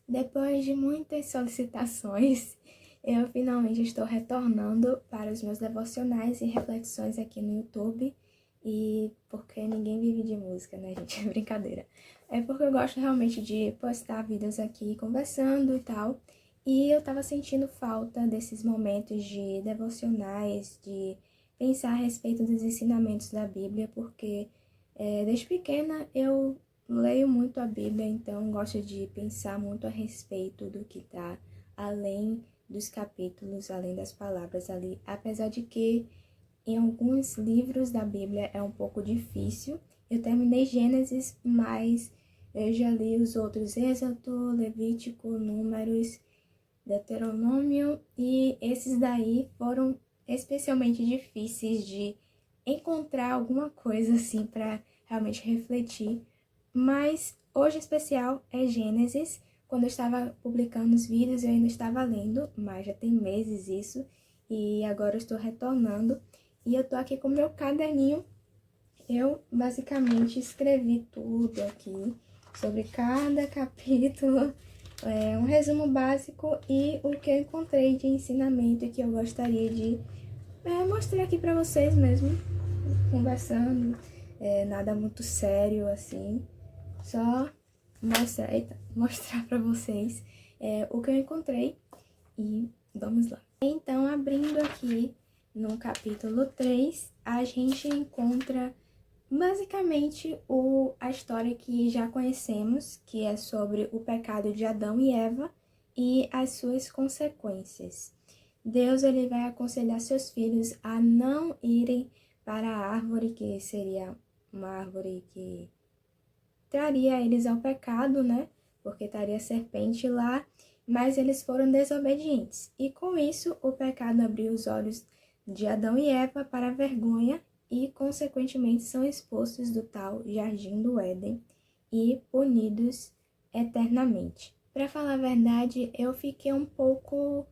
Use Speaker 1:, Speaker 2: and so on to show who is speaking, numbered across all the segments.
Speaker 1: Depois de muitas solicitações, eu finalmente estou retornando para os meus devocionais e reflexões aqui no YouTube. E porque ninguém vive de música, né, gente? É brincadeira. É porque eu gosto realmente de postar vídeos aqui conversando e tal. E eu tava sentindo falta desses momentos de devocionais, de pensar a respeito dos ensinamentos da Bíblia, porque desde pequena eu leio muito a Bíblia, então gosto de pensar muito a respeito do que está além dos capítulos, além das palavras ali, apesar de que em alguns livros da Bíblia é um pouco difícil. Eu terminei Gênesis, mas eu já li os outros, Êxodo, Levítico, Números, Deuteronômio, e esses daí foram especialmente difíceis de encontrar alguma coisa assim para realmente refletir. Mas hoje especial é Gênesis. Quando eu estava publicando os vídeos, eu ainda estava lendo, mas já tem meses isso, e agora eu estou retornando. E eu tô aqui com o meu caderninho. Eu basicamente escrevi tudo aqui sobre cada capítulo, um resumo básico e o que eu encontrei de ensinamento que eu gostaria de mostrar aqui pra vocês mesmo, conversando, nada muito sério assim, só mostrar pra vocês o que eu encontrei e vamos lá. Então, abrindo aqui no capítulo 3, a gente encontra basicamente a história que já conhecemos, que é sobre o pecado de Adão e Eva e as suas consequências. Deus ele vai aconselhar seus filhos a não irem para a árvore, que seria uma árvore que traria eles ao pecado, né? Porque estaria a serpente lá, mas eles foram desobedientes. E com isso, o pecado abriu os olhos de Adão e Eva para a vergonha e, consequentemente, são expulsos do tal jardim do Éden e punidos eternamente. Para falar a verdade, eu fiquei um pouco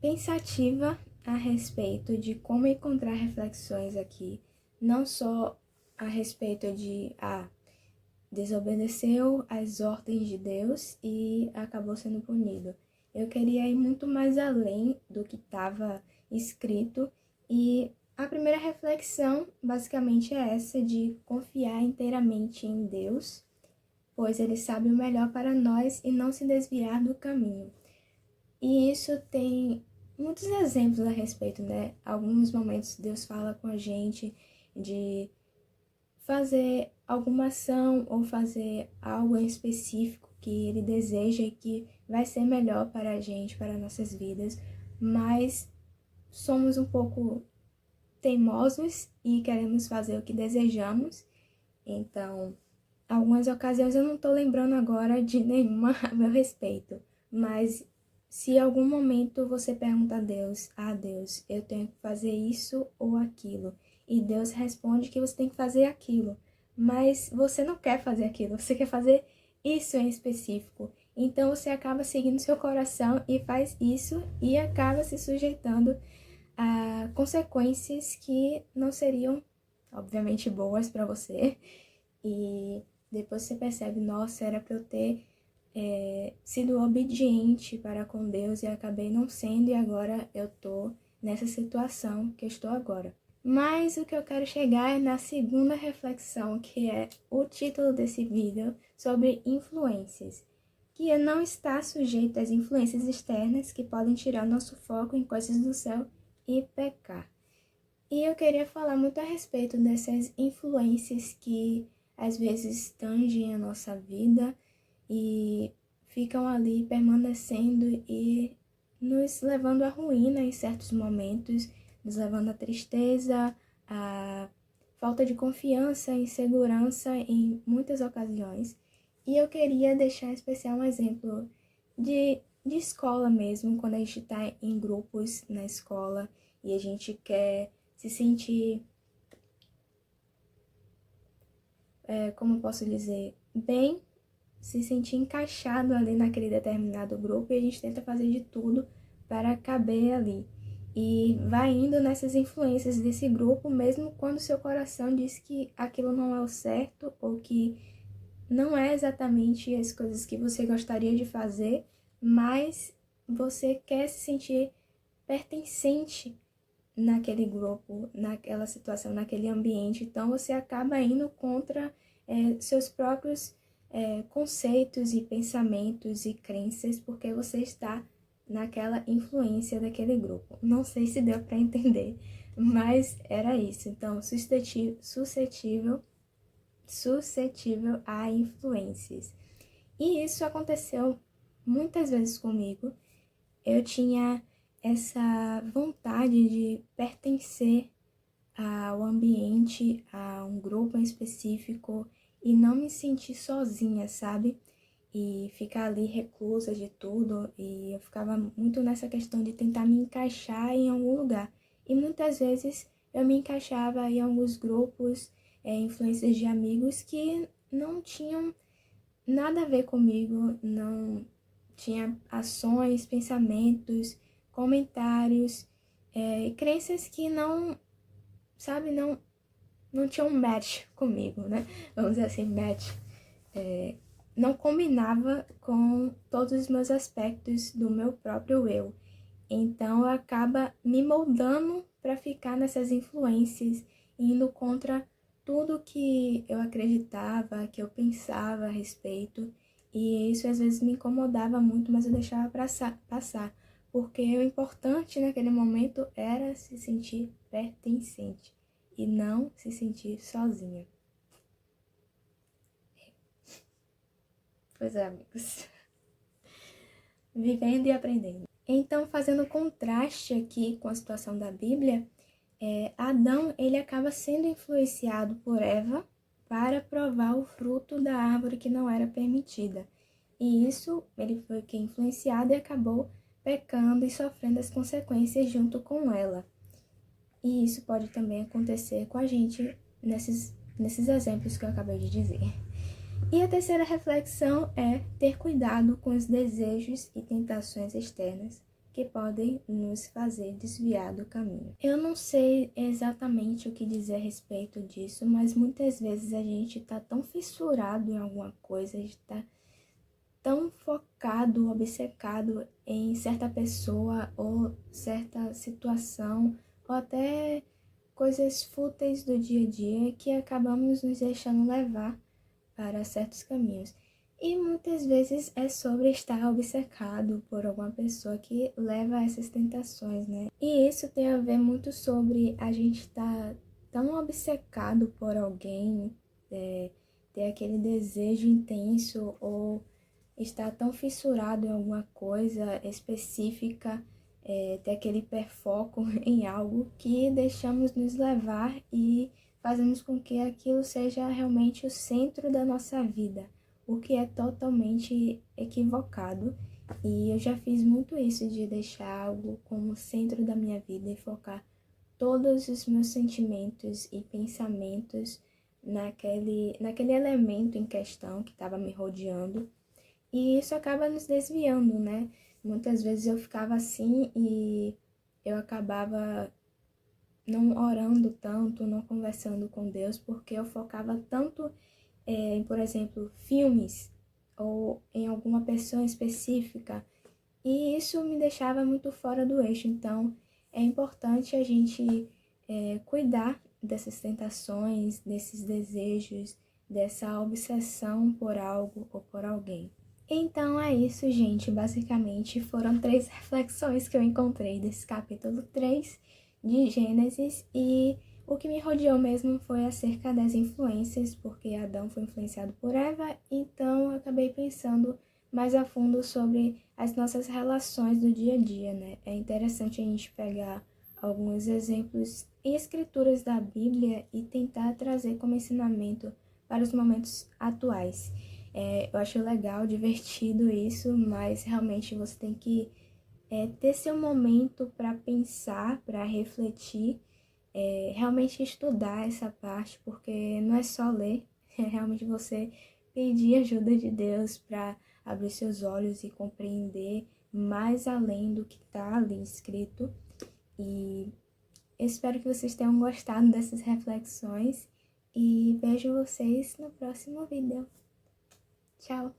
Speaker 1: pensativa a respeito de como encontrar reflexões aqui, não só a respeito de desobedeceu às ordens de Deus e acabou sendo punido. Eu queria ir muito mais além do que estava escrito e a primeira reflexão basicamente é essa de confiar inteiramente em Deus, pois Ele sabe o melhor para nós e não se desviar do caminho. E isso tem muitos exemplos a respeito, né? Alguns momentos Deus fala com a gente de fazer alguma ação ou fazer algo em específico que Ele deseja e que vai ser melhor para a gente, para nossas vidas, mas somos um pouco teimosos e queremos fazer o que desejamos. Então, algumas ocasiões eu não estou lembrando agora de nenhuma a meu respeito, mas se em algum momento você pergunta a Deus, eu tenho que fazer isso ou aquilo, e Deus responde que você tem que fazer aquilo, mas você não quer fazer aquilo, você quer fazer isso em específico. Então você acaba seguindo seu coração e faz isso e acaba se sujeitando a consequências que não seriam, obviamente, boas para você. E depois você percebe, nossa, era para eu ter sido obediente para com Deus e acabei não sendo, e agora eu tô nessa situação que eu estou agora. Mas o que eu quero chegar é na segunda reflexão, que é o título desse vídeo, sobre influências, que é não estar sujeito às influências externas que podem tirar nosso foco em coisas do céu e pecar. E eu queria falar muito a respeito dessas influências que às vezes tangem a nossa vida e ficam ali permanecendo e nos levando à ruína em certos momentos, nos levando à tristeza, à falta de confiança e insegurança em muitas ocasiões. E eu queria deixar em especial um exemplo de escola mesmo, quando a gente está em grupos na escola e a gente quer se sentir, como posso dizer, bem, se sentir encaixado ali naquele determinado grupo, e a gente tenta fazer de tudo para caber ali. E vai indo nessas influências desse grupo, mesmo quando seu coração diz que aquilo não é o certo ou que não é exatamente as coisas que você gostaria de fazer, mas você quer se sentir pertencente naquele grupo, naquela situação, naquele ambiente. Então você acaba indo contra seus próprios conceitos e pensamentos e crenças, porque você está naquela influência daquele grupo. Não sei se deu para entender, mas era isso. Então, suscetível a influências. E isso aconteceu muitas vezes comigo. Eu tinha essa vontade de pertencer ao ambiente, a um grupo em específico e não me sentir sozinha, sabe? E ficar ali reclusa de tudo, e eu ficava muito nessa questão de tentar me encaixar em algum lugar. E muitas vezes eu me encaixava em alguns grupos, influências de amigos que não tinham nada a ver comigo, não tinha ações, pensamentos, comentários, crenças que não, sabe, não tinham match comigo, né? Vamos dizer assim, match. Não combinava com todos os meus aspectos do meu próprio eu. Então, acaba me moldando para ficar nessas influências, indo contra tudo que eu acreditava, que eu pensava a respeito. E isso às vezes me incomodava muito, mas eu deixava passar. Porque o importante naquele momento era se sentir pertencente e não se sentir sozinha. Pois é, amigos. Vivendo e aprendendo. Então, fazendo contraste aqui com a situação da Bíblia, Adão ele acaba sendo influenciado por Eva para provar o fruto da árvore que não era permitida. E isso, ele foi quem influenciado e acabou pecando e sofrendo as consequências junto com ela. E isso pode também acontecer com a gente nesses exemplos que eu acabei de dizer. E a terceira reflexão é ter cuidado com os desejos e tentações externas que podem nos fazer desviar do caminho. Eu não sei exatamente o que dizer a respeito disso, mas muitas vezes a gente está tão fissurado em alguma coisa, a gente está tão focado, obcecado em certa pessoa ou certa situação, ou até coisas fúteis do dia a dia, que acabamos nos deixando levar para certos caminhos. E muitas vezes é sobre estar obcecado por alguma pessoa que leva a essas tentações, né? E isso tem a ver muito sobre a gente estar tão obcecado por alguém, ter aquele desejo intenso ou estar tão fissurado em alguma coisa específica, ter aquele hiperfoco em algo que deixamos nos levar e fazemos com que aquilo seja realmente o centro da nossa vida, o que é totalmente equivocado. E eu já fiz muito isso, de deixar algo como centro da minha vida e focar todos os meus sentimentos e pensamentos naquele elemento em questão que estava me rodeando. E isso acaba nos desviando, né? Muitas vezes eu ficava assim e eu acabava não orando tanto, não conversando com Deus, porque eu focava tanto em, por exemplo, filmes ou em alguma pessoa específica, e isso me deixava muito fora do eixo. Então, é importante a gente cuidar dessas tentações, desses desejos, dessa obsessão por algo ou por alguém. Então é isso, gente. Basicamente foram 3 reflexões que eu encontrei desse capítulo 3 de Gênesis, e o que me rodeou mesmo foi acerca das influências, porque Adão foi influenciado por Eva, então eu acabei pensando mais a fundo sobre as nossas relações do dia a dia, né? É interessante a gente pegar alguns exemplos e escrituras da Bíblia e tentar trazer como ensinamento para os momentos atuais. Eu acho legal, divertido isso, mas realmente você tem que ter seu momento para pensar, para refletir, realmente estudar essa parte, porque não é só ler, é realmente você pedir ajuda de Deus para abrir seus olhos e compreender mais além do que está ali escrito. E espero que vocês tenham gostado dessas reflexões e vejo vocês no próximo vídeo. Tchau!